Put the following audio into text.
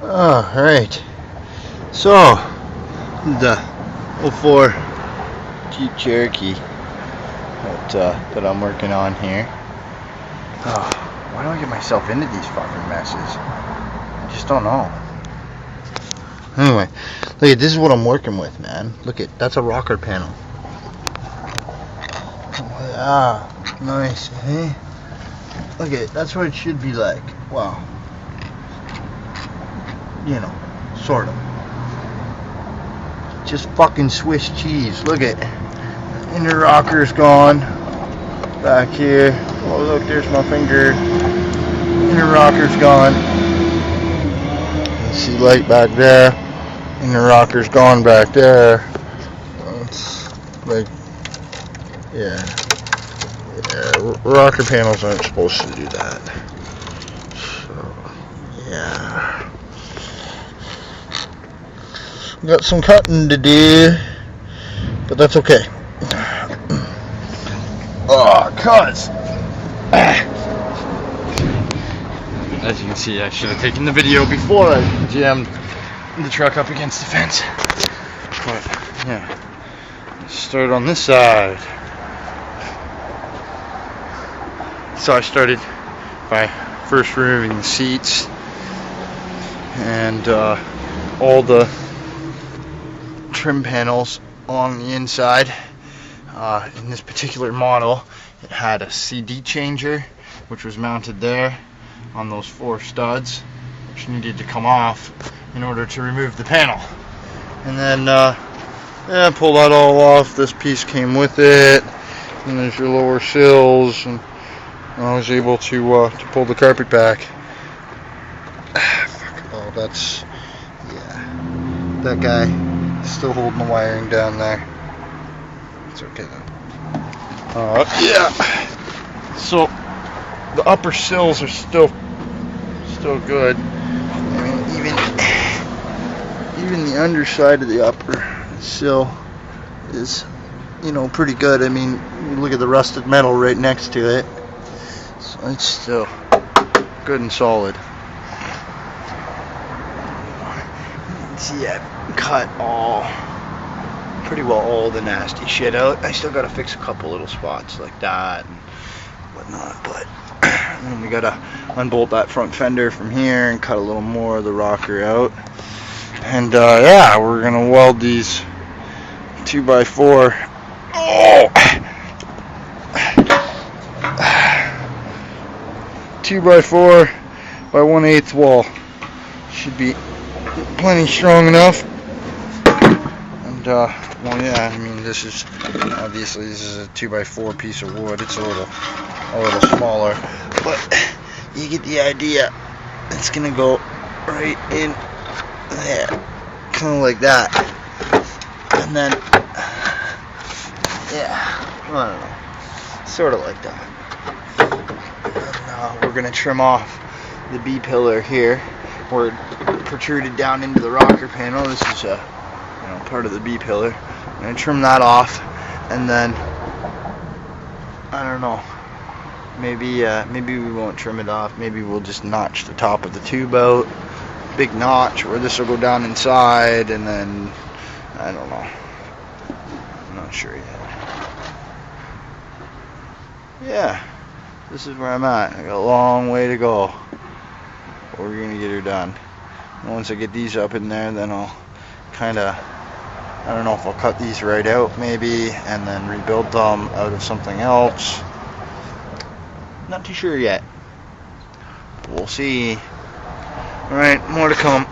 Alright, so the 04 Jeep Cherokee that I'm working on here. Why do I get myself into these fucking messes? I just don't know. Anyway, look at this is what I'm working with, man. Look at that's a rocker panel. Nice, eh? Look at that's what it should be like. Wow. You know, sort of. Just fucking Swiss cheese. Look at inner rocker's gone. Back here. Oh look, there's my finger. Inner rocker's gone. You see light back there. Inner rocker's gone back there. It's like, yeah. Rocker panels aren't supposed to do that. So, yeah. Got some cutting to do, but that's okay. Cuz. As you can see, I should have taken the video before I jammed the truck up against the fence. But, yeah. Let's start on this side. So I started by first removing the seats and all the trim panels on the inside. In this particular model, it had a CD changer, which was mounted there on those 4 studs, which needed to come off in order to remove the panel. And then, pull that all off. This piece came with it, and there's your lower sills, and I was able to pull the carpet back. Oh, that's, yeah. That guy still holding the wiring down there. It's okay though. Yeah. So the upper sills are still good. I mean, even the underside of the upper sill is, you know, pretty good. I mean, you look at the rusted metal right next to it. So it's still good and solid. See, I've cut pretty well all the nasty shit out. I still gotta fix a couple little spots like that and whatnot, but then we gotta unbolt that front fender from here and cut a little more of the rocker out. And yeah, we're gonna weld these 2x4. 2x4 by 1/8 wall. Should be plenty strong enough. And well, yeah, I mean, this is obviously a 2x4 piece of wood. It's a little smaller, but you get the idea. It's gonna go right in there, kind of like that, and then yeah, I don't know, sort of like that. And, we're gonna trim off the B pillar here, where it protruded down into the rocker panel. This is part of the B pillar. I'm gonna trim that off, and then I don't know. Maybe we won't trim it off. Maybe we'll just notch the top of the tube out, big notch where this will go down inside, and then I don't know. I'm not sure yet. Yeah, this is where I'm at. I got a long way to go. But we're gonna get her done. And once I get these up in there, then I'll kind of, I don't know if I'll cut these right out maybe and then rebuild them out of something else. Not too sure yet. We'll see. Alright, more to come.